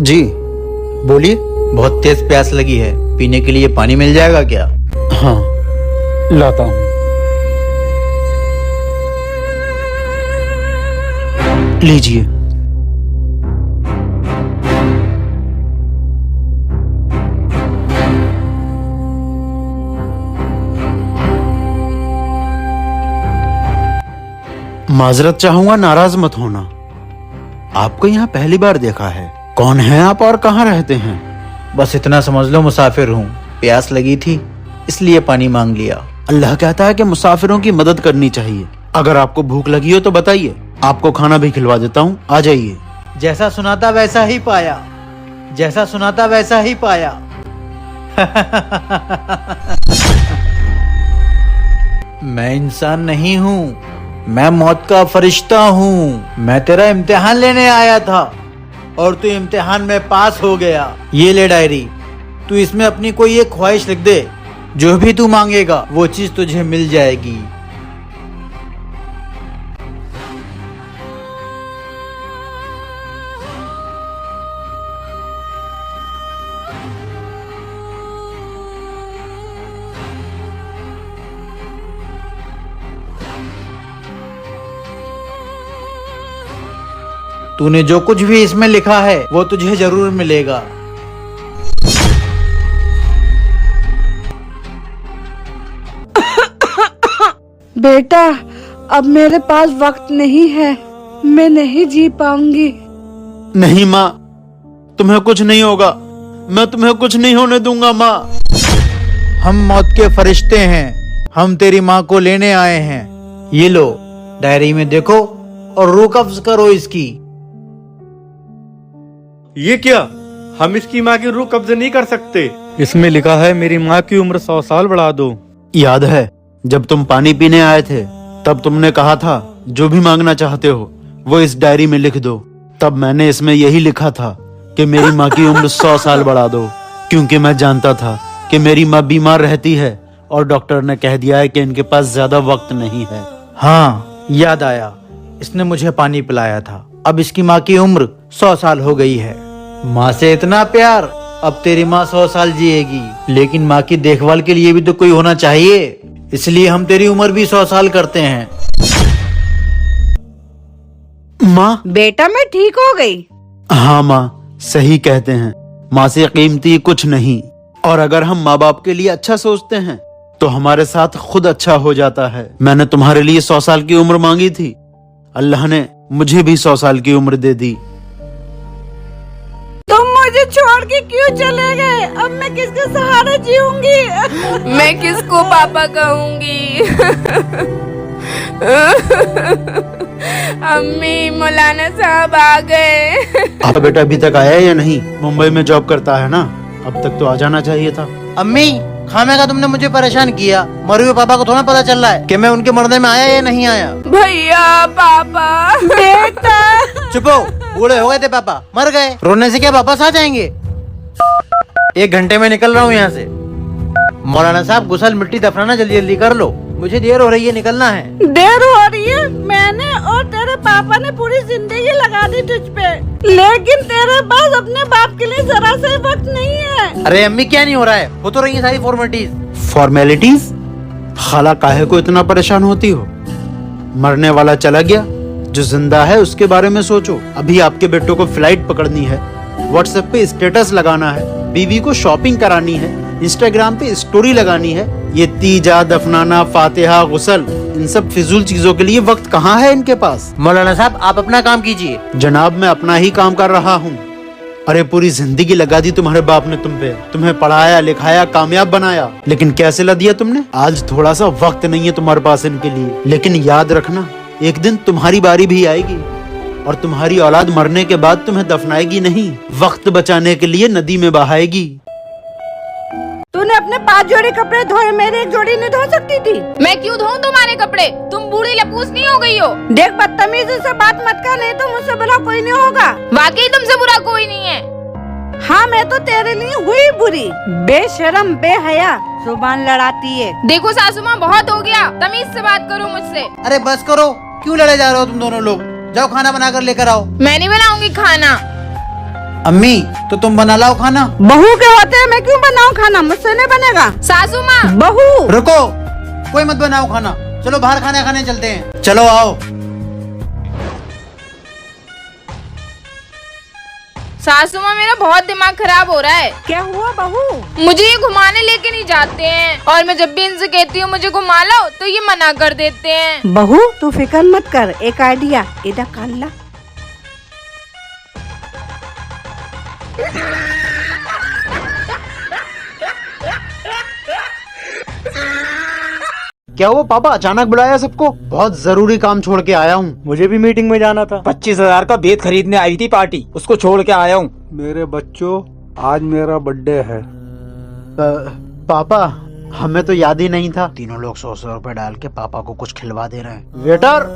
जी बोलिए। बहुत तेज प्यास लगी है, पीने के लिए पानी मिल जाएगा क्या? हाँ लाता हूँ। लीजिए। माजरत चाहूंगा, नाराज मत होना। आपको यहाँ पहली बार देखा है। कौन है आप और कहाँ रहते हैं? बस इतना समझ लो, मुसाफिर हूँ, प्यास लगी थी इसलिए पानी मांग लिया। अल्लाह कहता है कि मुसाफिरों की मदद करनी चाहिए। अगर आपको भूख लगी हो तो बताइए, आपको खाना भी खिलवा देता हूँ। आ जाइए। जैसा सुना था वैसा ही पाया, जैसा सुना था वैसा ही पाया। मैं इंसान नहीं हूँ, मैं मौत का फरिश्ता हूँ। मैं तेरा इम्तिहान लेने आया था और तू इम्तिहान में पास हो गया। ये ले डायरी, तू इसमें अपनी कोई एक ख्वाहिश लिख दे। जो भी तू मांगेगा वो चीज तुझे मिल जाएगी। तूने जो कुछ भी इसमें लिखा है वो तुझे जरूर मिलेगा। बेटा, अब मेरे पास वक्त नहीं है, मैं नहीं जी पाऊंगी। नहीं माँ, तुम्हें कुछ नहीं होगा। मैं तुम्हें कुछ नहीं होने दूंगा माँ। हम मौत के फरिश्ते हैं, हम तेरी माँ को लेने आए हैं। ये लो, डायरी में देखो और रूह कब्ज करो इसकी। ये क्या? हम इसकी माँ की रूह कब्ज नहीं कर सकते। इसमें लिखा है मेरी माँ की उम्र 100 साल बढ़ा दो। याद है जब तुम पानी पीने आए थे, तब तुमने कहा था जो भी मांगना चाहते हो वो इस डायरी में लिख दो। तब मैंने इसमें यही लिखा था कि मेरी माँ की उम्र 100 साल बढ़ा दो, क्योंकि मैं जानता था कि मेरी माँ बीमार रहती है और डॉक्टर ने कह दिया है कि इनके पास ज्यादा वक्त नहीं है। हाँ याद आया, इसने मुझे पानी पिलाया था। अब इसकी माँ की उम्र 100 साल हो गई है। माँ से इतना प्यार, अब तेरी माँ 100 साल जिएगी। लेकिन माँ की देखभाल के लिए भी तो कोई होना चाहिए, इसलिए हम तेरी उम्र भी 100 साल करते हैं। माँ। बेटा मैं ठीक हो गई। हाँ माँ, सही कहते हैं, माँ से कीमती कुछ नहीं। और अगर हम माँ बाप के लिए अच्छा सोचते हैं तो हमारे साथ खुद अच्छा हो जाता है। मैंने तुम्हारे लिए 100 साल की उम्र मांगी थी, अल्लाह ने मुझे भी 100 साल की उम्र दे दी। तुम मुझे छोड़ के क्यों चले गए? अब मैं किसके सहारे जीऊंगी? मैं किसको पापा कहूंगी? अम्मी, मौलाना साहब आ गए। आपका बेटा अभी तक आया या नहीं? मुंबई में जॉब करता है ना, अब तक तो आ जाना चाहिए था। अम्मी, खामेगा तुमने मुझे परेशान किया। मरे हुए पापा को थोड़ा पता चल रहा है कि मैं उनके मरने में आया या नहीं आया। भैया, पापा। बेटा चुप हो, बूढ़े हो गए थे पापा, मर गए। रोने से क्या वापस आ जाएंगे? 1 घंटे में निकल रहा हूँ यहाँ से। मौलाना साहब, गुसल मिट्टी दफनाना जल्दी जल्दी कर लो, मुझे देर हो रही है, निकलना है। देर हो रही है? मैंने और तेरे पापा ने पूरी जिंदगी लगा दी तुझ पे, लेकिन तेरे पास अपने बाप के लिए जरा सा वक्त नहीं है। अरे अम्मी, क्या नहीं हो रहा है? हो तो रही है सारी फॉर्मेलिटीज। फॉर्मेलिटीज? खाला काहे को इतना परेशान होती हो? मरने वाला चला गया, जो जिंदा है उसके बारे में सोचो। अभी आपके बेटों को फ्लाइट पकड़नी है, व्हाट्सएप पे स्टेटस लगाना है, बीवी को शॉपिंग करानी है, इंस्टाग्राम पे स्टोरी लगानी है। ये तीजा, दफनाना, फातिहा, गुसल, इन सब फिजूल चीजों के लिए वक्त कहाँ है इनके पास? मौलाना साहब, आप अपना काम कीजिए। जनाब, मैं अपना ही काम कर रहा हूँ। अरे पूरी जिंदगी लगा दी तुम्हारे बाप ने तुम पे, तुम्हें पढ़ाया लिखाया, कामयाब बनाया, लेकिन क्या सिला दिया तुमने? आज थोड़ा सा वक्त नहीं है तुम्हारे पास इनके लिए। लेकिन याद रखना, एक दिन तुम्हारी बारी भी आएगी और तुम्हारी औलाद मरने के बाद तुम्हें दफनाएगी नहीं, वक्त बचाने के लिए नदी में बहाएगी। तूने अपने 5 जोड़ी कपड़े धोए, मेरी 1 जोड़ी नहीं धो सकती थी? मैं क्यों धोऊं तुम्हारे कपड़े? तुम बूढ़ी लपूस नहीं हो गई हो? देख, बदतमीजी से बात मत कर, नहीं तो मुझसे बुरा कोई नहीं होगा। वाकई तुमसे बुरा कोई नहीं है। हाँ, मैं तो तेरे लिए हुई बुरी। बेशरम, बेहया, जुबान लड़ाती है। देखो सासू माँ, बहुत हो गया, तमीज से बात करो मुझसे। अरे बस करो, क्यों लड़े जा रहे हो तुम दोनों लोग? जाओ खाना बनाकर लेकर आओ। मैं नहीं बनाऊंगी खाना। अम्मी तो तुम बना लाओ खाना। बहू के होते हैं मैं क्यों बनाऊं खाना, मुझसे नहीं बनेगा। सासू माँ, बहू रुको, कोई मत बनाओ खाना, चलो बाहर खाना खाने चलते हैं। चलो आओ। सासू माँ मेरा बहुत दिमाग खराब हो रहा है। क्या हुआ बहू? मुझे ये घुमाने लेके नहीं जाते हैं और मैं जब भी इनसे कहती हूँ मुझे घुमा लो तो ये मना कर देते हैं। बहू तू फिक्र मत कर, एक आइडिया इधर कर ला। क्या हुआ पापा, अचानक बुलाया सबको? बहुत जरूरी काम छोड़ के आया हूँ। मुझे भी मीटिंग में जाना था। 25,000 का बेत खरीदने आई थी पार्टी, उसको छोड़ के आया हूँ। मेरे बच्चों, आज मेरा बर्थडे है। पापा हमें तो याद ही नहीं था। तीनों लोग 100-100 रुपए डाल के पापा को कुछ खिलवा दे रहे हैं। वेटर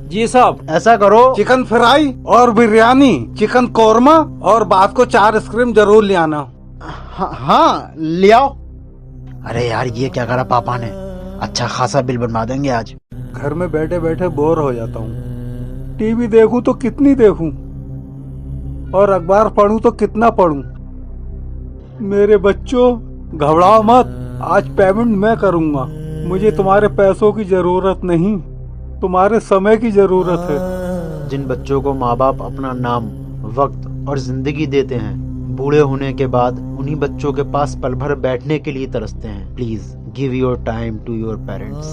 जी साहब। ऐसा करो, चिकन फ्राई और बिरयानी, चिकन कौरमा और बात को 4 आइसक्रीम जरूर ले आना। हाँ ले आओ। अरे यार ये क्या करा पापा ने, अच्छा खासा बिल बनवा देंगे आज। घर में बैठे बैठे बोर हो जाता हूँ। टीवी देखूं तो कितनी देखूं और अखबार पढूं तो कितना पढूं। मेरे बच्चों घबराओ मत, आज पेमेंट मैं करूंगा। मुझे तुम्हारे पैसों की जरूरत नहीं, तुम्हारे समय की जरूरत है। जिन बच्चों को माँ बाप अपना नाम, वक्त और जिंदगी देते हैं, बूढ़े होने के बाद उन्हीं बच्चों के पास पल भर बैठने के लिए तरसते हैं। Please give your time to your parents.